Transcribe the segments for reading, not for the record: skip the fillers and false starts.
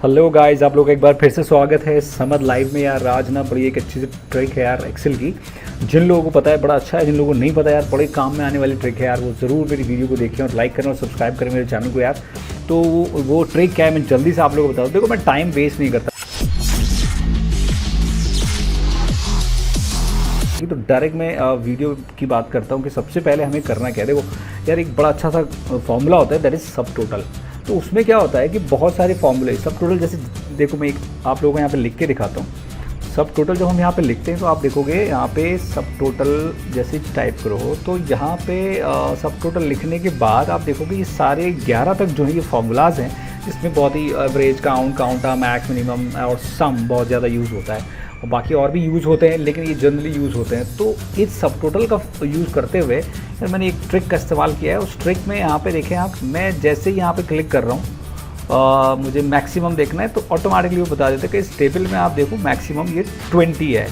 Hello guys, आप लोग का एक बार फिर से स्वागत है समद लाइव में। यार आज ना बड़ी एक अच्छी सी ट्रिक है यार एक्सेल की। जिन लोगों को पता है बड़ा अच्छा है, जिन लोगों को नहीं पता यार बड़े काम में आने वाली ट्रिक है यार, वो ज़रूर मेरी वीडियो को देखें और लाइक करें और सब्सक्राइब करें मेरे चैनल को यार। तो वो ट्रिक क्या है मैं जल्दी से आप लोगों को बता दूँ। देखो मैं टाइम वेस्ट नहीं करता, तो डायरेक्ट मैं वीडियो की बात करता हूँ कि सबसे पहले हमें करना क्या है। देखो यार एक बड़ा अच्छा सा फॉर्मूला होता है, दैट इज़ सब टोटल। तो उसमें क्या होता है कि बहुत सारे फॉर्मूले सब टोटल, जैसे देखो मैं एक आप लोगों को यहाँ पे लिख के दिखाता हूँ। सब टोटल जब हम यहाँ पे लिखते हैं तो आप देखोगे यहाँ पे सब टोटल जैसे टाइप करो तो यहाँ पे सब टोटल लिखने के बाद आप देखोगे ये सारे 11 तक जो है ये फार्मूलाज हैं। इसमें बहुत ही एवरेज, काउंट, काउंटा, मैक्स, मिनिमम और सम बहुत ज़्यादा यूज़ होता है, और बाकी और भी यूज़ होते हैं लेकिन ये जनरली यूज़ होते हैं। तो इस सब टोटल का यूज़ करते हुए यार मैंने एक ट्रिक का इस्तेमाल किया है। उस ट्रिक में यहाँ पे देखें आप, मैं जैसे ही यहाँ पे क्लिक कर रहा हूँ मुझे मैक्सिमम देखना है तो ऑटोमेटिकली वो बता देते हैं कि इस टेबल में आप देखो मैक्सिमम ये 20 है,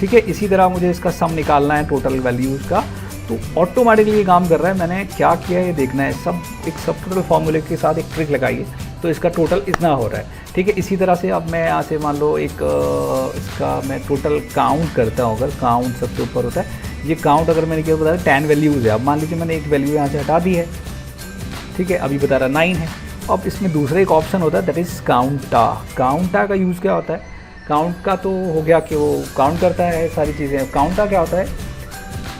ठीक है। इसी तरह मुझे इसका सम निकालना है टोटल वैल्यूज़ का, तो ऑटोमेटिकली ये काम कर रहा है। मैंने क्या किया है ये देखना है। एक सब टोटल फार्मूले के साथ एक ट्रिक लगाई है तो इसका टोटल इतना हो रहा है, ठीक है। इसी तरह से अब मैं यहाँ से मान लो एक इसका मैं टोटल काउंट करता हूँ। अगर काउंट सबसे ऊपर होता है, ये काउंट अगर मैंने क्या बताया 10 वैल्यूज़ है। अब मान लीजिए मैंने एक वैल्यू यहाँ से हटा दी है, ठीक है, अभी बता रहा 9 है। अब इसमें दूसरा एक ऑप्शन होता है दैट इज़ काउंटा। काउंटा का यूज़ क्या होता है? काउंट का तो हो गया कि वो काउंट करता है सारी चीज़ें। काउंटा क्या होता है?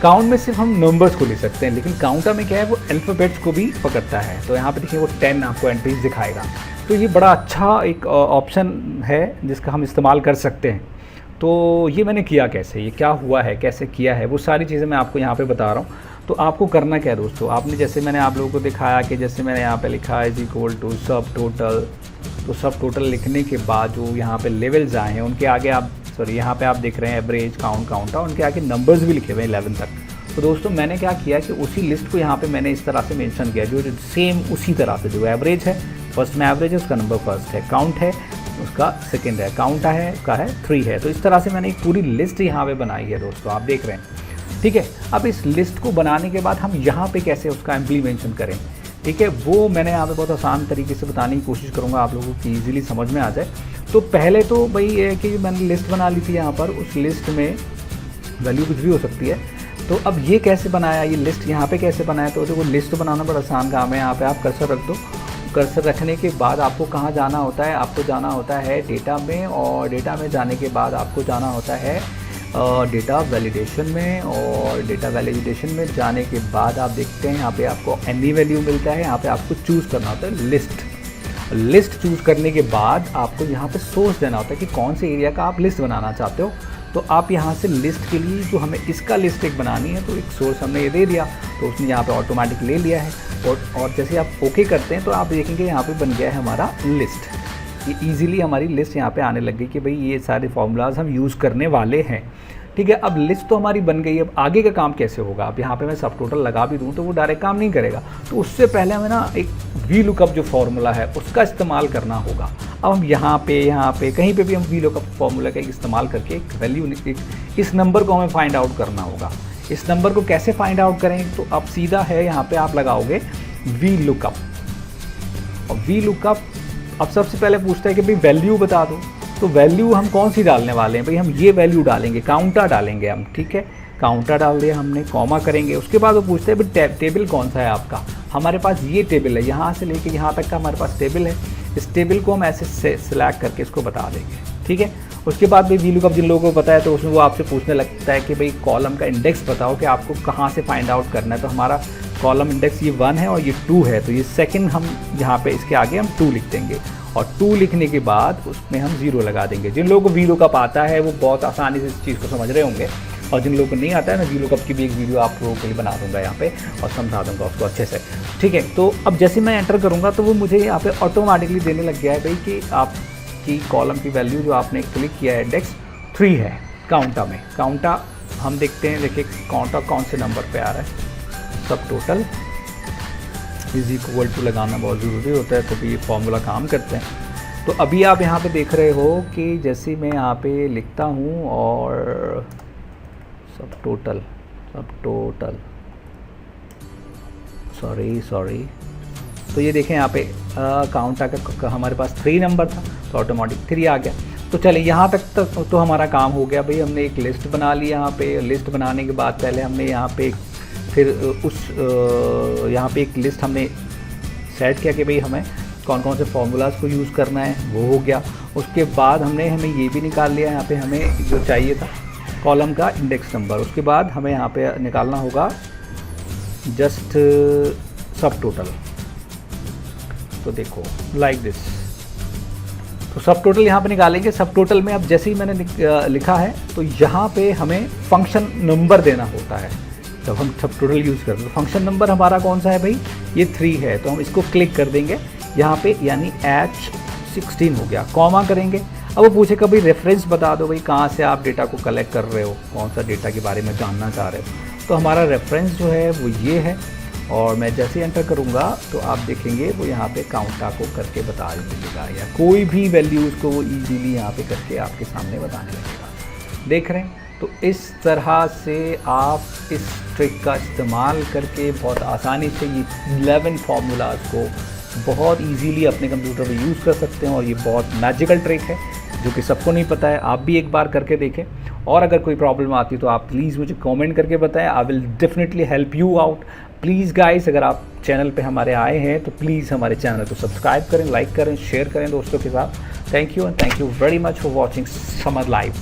काउंट में सिर्फ हम नंबर्स को ले सकते हैं, लेकिन काउंटर में क्या है वो अल्फ़ाबेट्स को भी पकड़ता है। तो यहाँ पे देखिए वो 10 आपको एंट्रीज दिखाएगा। तो ये बड़ा अच्छा एक ऑप्शन है जिसका हम इस्तेमाल कर सकते हैं। तो ये मैंने किया कैसे, ये क्या हुआ है, कैसे किया है, वो सारी चीज़ें मैं आपको यहाँ पे बता रहा हूँ। तो आपको करना क्या है दोस्तों, आपने जैसे मैंने आप लोगों को दिखाया कि जैसे मैंने यहाँ पे लिखा है = सब टोटल। तो सब टोटल लिखने के बाद जो यहाँ पे लेवल्स आए हैं उनके आगे आप यहाँ पे आप देख रहे हैं एवरेज, काउंट, काउंटा, उनके आगे नंबर्स भी लिखे हुए हैं 11 तक। तो दोस्तों मैंने क्या किया कि उसी लिस्ट को यहाँ पे मैंने इस तरह से मेंशन किया, जो सेम उसी तरह से जो एवरेज है फर्स्ट में एवरेज है उसका नंबर फर्स्ट है, काउंट है उसका सेकंड है, काउंटा है उसका है 3 है। तो इस तरह से मैंने एक पूरी लिस्ट यहाँ पे बनाई है दोस्तों, आप देख रहे हैं, ठीक है। अब इस लिस्ट को बनाने के बाद हम यहाँ पे कैसे उसका इम्प्लीमेंशन करें, ठीक है, वो मैंने यहाँ पे बहुत आसान तरीके से बताने की कोशिश करूँगा आप लोगों को ईजिली समझ में आ जाए। तो पहले तो भाई ये है कि मैंने लिस्ट बना ली थी यहाँ पर, उस लिस्ट में वैल्यू कुछ भी हो सकती है। तो अब ये कैसे बनाया, ये लिस्ट यहाँ पे कैसे बनाया? तो देखो लिस्ट बनाना बड़ा आसान काम है। यहाँ पे आप कर्सर रख दो। कर्सर रखने के बाद आपको कहाँ जाना होता है? आपको जाना होता है डेटा में, और डेटा में जाने के बाद आपको जाना होता है डेटा वैलिडेशन में, और डेटा वैलिडेशन में जाने के बाद आप देखते हैं यहाँ पे आपको एनी वैल्यू मिलता है। यहाँ पे आपको चूज़ करना होता है लिस्ट चूज़ करने के बाद आपको यहाँ पे सोर्स देना होता है कि कौन से एरिया का आप लिस्ट बनाना चाहते हो। तो आप यहाँ से लिस्ट के लिए जो हमें इसका लिस्ट एक बनानी है तो एक सोर्स हमने ये दे दिया, तो उसने यहाँ पे ऑटोमेटिक ले लिया है। और जैसे आप ओके करते हैं तो आप देखेंगे यहाँ पे बन गया है हमारा लिस्ट। ये ईजिली हमारी लिस्ट यहाँ पे आने लग गई कि भाई ये सारे फार्मूलाज हम यूज़ करने वाले हैं, ठीक है। अब लिस्ट तो हमारी बन गई, अब आगे का काम कैसे होगा? अब यहाँ पे मैं सब टोटल लगा भी दूँ तो वो डायरेक्ट काम नहीं करेगा। तो उससे पहले हमें ना एक वी लुकअप जो फार्मूला है उसका इस्तेमाल करना होगा। अब हम यहाँ पे कहीं पे भी हम वी लुकअप फार्मूला का इस्तेमाल करके एक वैल्यू, इस नंबर को हमें फाइंड आउट करना होगा। इस नंबर को कैसे फाइंड आउट करेंगे? तो अब सीधा है यहाँ पे आप लगाओगे वी लुकअप, और वी लुकअप अब सबसे पहले पूछता है कि भाई वैल्यू बता दो। तो वैल्यू हम कौन सी डालने वाले हैं? भाई हम ये वैल्यू डालेंगे, काउंटा डालेंगे हम, ठीक है। काउंटा डाल दिया हमने, कॉमा करेंगे। उसके बाद वो पूछते हैं भाई टेबल कौन सा है आपका? हमारे पास ये टेबल है, यहाँ से लेके यहाँ तक का हमारे पास टेबल है। इस टेबल को हम ऐसे सिलेक्ट करके इसको बता देंगे, ठीक है। उसके बाद भाई वी लुकअप जिन लोगों को पता है तो उसमें वो आपसे पूछने लगता है कि भाई कॉलम का इंडेक्स बताओ कि आपको कहाँ से फाइंड आउट करना है। तो हमारा कॉलम इंडेक्स ये 1 है और ये 2 है, तो ये सेकंड हम यहाँ पे इसके आगे हम 2 लिख देंगे, और 2 लिखने के बाद उसमें हम 0 लगा देंगे। जिन लोगों को वी लुकअप आता है वो बहुत आसानी से इस चीज़ को समझ रहे होंगे, और जिन लोगों को नहीं आता है मैं वी लुकअप की भी एक वीडियो आप लोगों के लिए बना दूंगा यहाँ पे और समझा दूंगा उसको अच्छे से, ठीक है। तो अब जैसे मैं एंटर करूँगा तो वो मुझे यहाँ पे ऑटोमेटिकली देने लग गया है भाई कि आपकी कॉलम की वैल्यू जो आपने क्लिक किया है इंडेक्स 3 है काउंटा में। काउंटा हम देखते हैं, देखिए काउंटा कौन से नंबर पे आ रहा है। सब टोटल = लगाना बहुत ज़रूरी होता है, तभी ये फॉर्मूला काम करते हैं। तो अभी आप यहाँ पे देख रहे हो कि जैसे मैं यहाँ पे लिखता हूँ और सब टोटल सॉरी तो ये देखें यहाँ पे काउंटा का हमारे पास 3 नंबर था, तो ऑटोमेटिक 3 आ गया। तो चले यहाँ तक तो हमारा काम हो गया भाई। हमने एक लिस्ट बना ली यहाँ पे। लिस्ट बनाने के बाद पहले हमने यहाँ पे फिर यहाँ पे एक लिस्ट हमने सेट किया कि भाई हमें कौन कौन से फार्मूलाज को यूज़ करना है, वो हो गया। उसके बाद हमें ये भी निकाल लिया यहाँ पे हमें जो चाहिए था कॉलम का इंडेक्स नंबर। उसके बाद हमें यहाँ पे निकालना होगा जस्ट सब टोटल। तो देखो लाइक दिस, तो सब टोटल यहाँ पे निकालेंगे। सब टोटल में अब जैसे ही मैंने लिखा है तो यहाँ पे हमें फंक्शन नंबर देना होता है जब हम सब टोटल यूज़ करते हैं। तो फंक्शन नंबर हमारा कौन सा है भाई, ये 3 है। तो हम इसको क्लिक कर देंगे यहाँ पे, यानी H16 हो गया। कॉमा करेंगे। अब वो पूछे कभी रेफरेंस बता दो भाई कहाँ से आप डेटा को कलेक्ट कर रहे हो, कौन सा डेटा के बारे में जानना चाह रहे हो। तो हमारा रेफरेंस जो है वो ये है, और मैं जैसे ही एंटर करूँगा तो आप देखेंगे वो यहाँ पे काउंटा को करके बता दीजिएगा, या कोई भी वैल्यू उसको वो ईजीली यहाँ पे करके आपके सामने बताने लगेगा। देख रहे हैं। तो इस तरह से आप इस ट्रिक का इस्तेमाल करके बहुत आसानी से ये 11 फार्मूलाज को बहुत इजीली अपने कंप्यूटर पे यूज़ कर सकते हैं। और ये बहुत मैजिकल ट्रिक है जो कि सबको नहीं पता है। आप भी एक बार करके देखें, और अगर कोई प्रॉब्लम आती है तो आप प्लीज़ मुझे कमेंट करके बताएं। I will definitely help you out. Please guys, अगर आप चैनल पे हमारे आए हैं तो प्लीज़ हमारे चैनल को सब्सक्राइब करें, लाइक करें, शेयर करें दोस्तों के साथ। Thank you and thank you very much for watching summer live.